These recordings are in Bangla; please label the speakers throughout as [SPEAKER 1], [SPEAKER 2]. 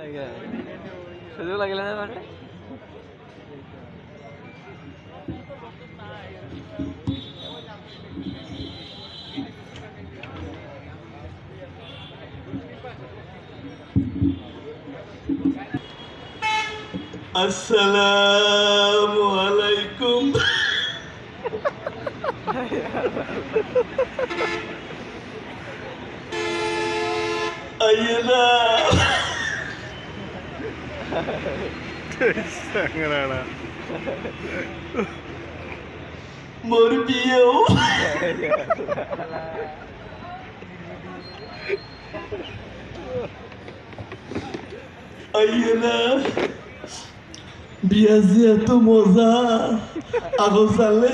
[SPEAKER 1] সুযোগ লাগিলে না মানে
[SPEAKER 2] আসসালামু আলাইকুম। আইয়েনা মোর বিয়েও আইয়েনা বিয়া যে এত মজা আগত জানলে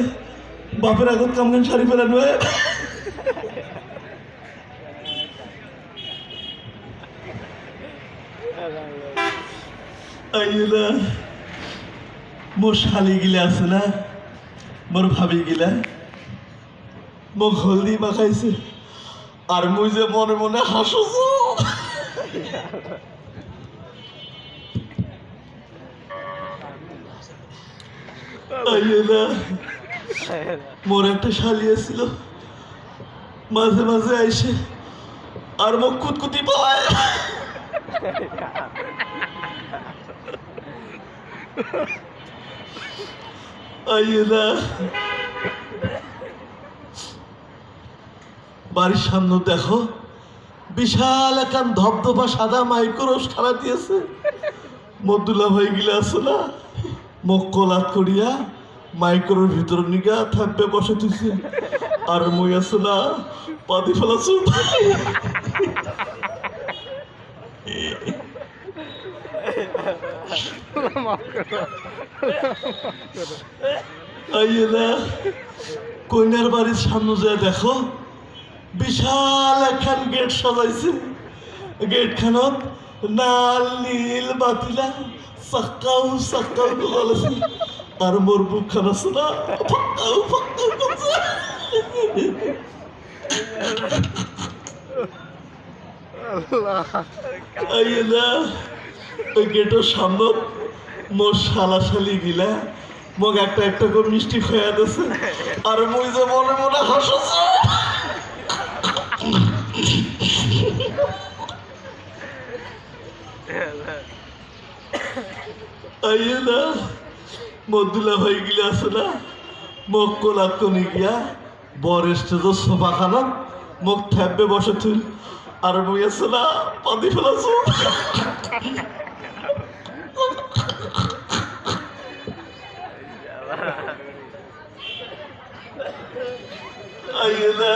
[SPEAKER 2] বাপের আগত কামগান শাড়ি ফেলানো আইয়েনা মোর শালি গিলা আছে না মোর ভাবি গিলা মোক হলদি মাখাইছে আর মুই যে মনে মনে হাসছ মোর একটা শালি ছিল মাঝে মাঝে আইসে আর মোক কুতকুতি পাওয়ায় আইয়েনা বাড়ির সামনে দেখো বিশাল একান ধবধবা সাদা মাইক্রোস খাড়া দিয়েছে মদ্দুলা ভাই গিলা আছে না মুখ কলাত করিয়া মাইক্রোর ভিতর নিগা থাকবে বসে তুইছে আর মই আছে না পাদি ফেলাছ আইয়েনা কইনার বাড়ির সামনে যায় দেখো বিশাল একখান গেট সাজাইছে গেট খানত লাল নীল বাতিলা সাক্কাও সাক্কাও গলাছে আর মোর বুক খান আছে না ফাক্কাও ফাক্কাও করছে আইয়েনা ওই গেটের সামনে মোর শালা শালি গিলা মোক একটা একটা করে মিষ্টি খাইয়া দিছে আর মুই যে মনে মনে হাসছ আইয়েনা মদ্দুলা ভাই গিলা আছে না মোক কোলাত কনি গিয়া বর স্টেজ সোফা খানা মোক থাকবে বসে তুই আর মুই আছে না পাদি ফেলাছ আইয়েনা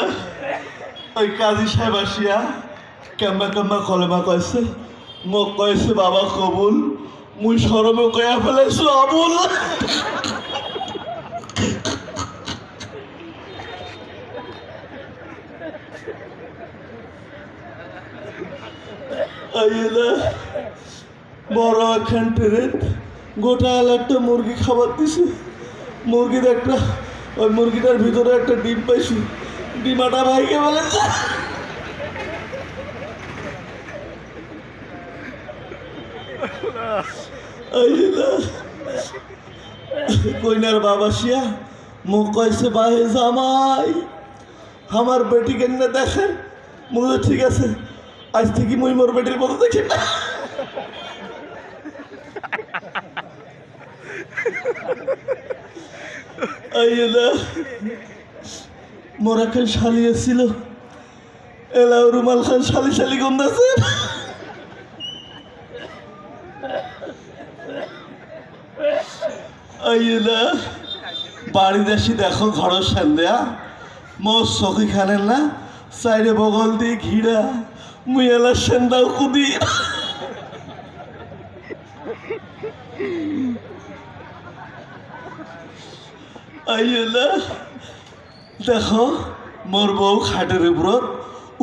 [SPEAKER 2] ওই কাজী সাহেব আসিয়া কেম্বা কেম্বা কলেমা কয়েছে মোক কয়েছে বাবা কবুল মুই সরমে কয়া ফেলাইছো আবুল আইয়েনা বড় একখান ট্রেন গোটাল একটা মুরগি খাবার দিছে মুরগির একটা ওই মুরগিটার ভিতরে একটা ডিম পাইছি ডিমাটা ভাইকে বলেছে কইনার বাবা শিয়া মুখ কয়েছে বাহে জামাই আমার বেটি কেন দেখেন মুখে ঠিক আছে আজ থেকে মুই মোর বেটির মতো দেখি না আইয়েনা মোর একটা শালি ছিল এলাও রুমাল খান শালি শালি গন্ধাছে আইয়েনা বাড়ি দেশি দেখো ঘরের সন্ধ্যা মোর সখী খানের না সাইডে বগল দিয়ে ঘিরা মুই এলা সেন্দাও কুদি আইয়েনা দেখো মোর বউ খাটের উপর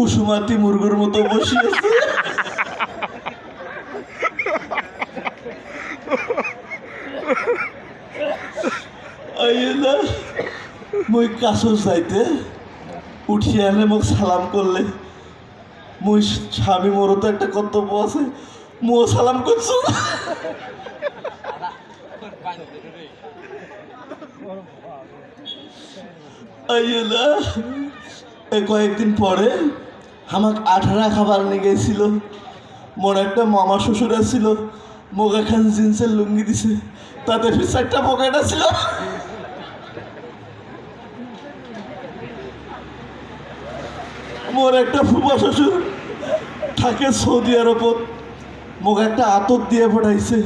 [SPEAKER 2] উষুমাতি মুরগোর মতো বসে আছে আইয়েনা মুই কাছর যাইতে উঠিয়ে আনে মোক সালাম করলে মুই স্বামী মোরও তো একটা কর্তব্য আছে মুও সালাম করছো আইলা এই কয়েকদিন পরে আমাকে 18 খাবার নিয়ে গেছিল। মোর একটা মামা শ্বশুর ছিল, মোক এখন জিন্সের লুঙ্গি দিছে, তাতে একটা পকেট ছিল। মোর একটা ফুফা শ্বশুর থাকে সৌদি আরবত, মোক একটা আতর দিয়ে পড়াইছে।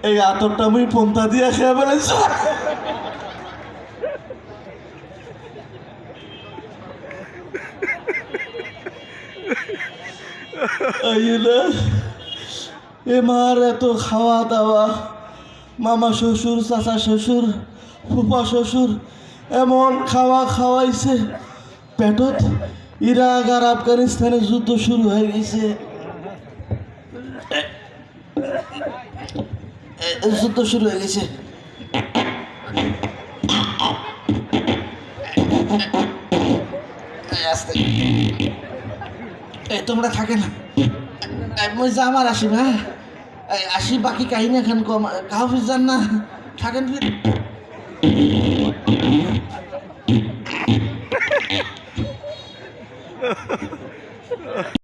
[SPEAKER 2] এই আতরটা আমি পন্থা দিয়ে খেয়ে ফেলেছি। এমার এত খাওয়া দাওয়া, মামা শ্বশুর, চাচা শ্বশুর, ফুফা শ্বশুর এমন খাওয়া খাওয়াইছে, পেটত ইরাক আর আফগানিস্তানের যুদ্ধ শুরু হয়ে গেছে। যুদ্ধ শুরু হয়ে গেছে। এই তোমরা থাকে না, মই যাম আর আসিম। হ্যাঁ আসি, বাকি কাহিনী এখন কম, কাউ যান না, থাকেন ফির।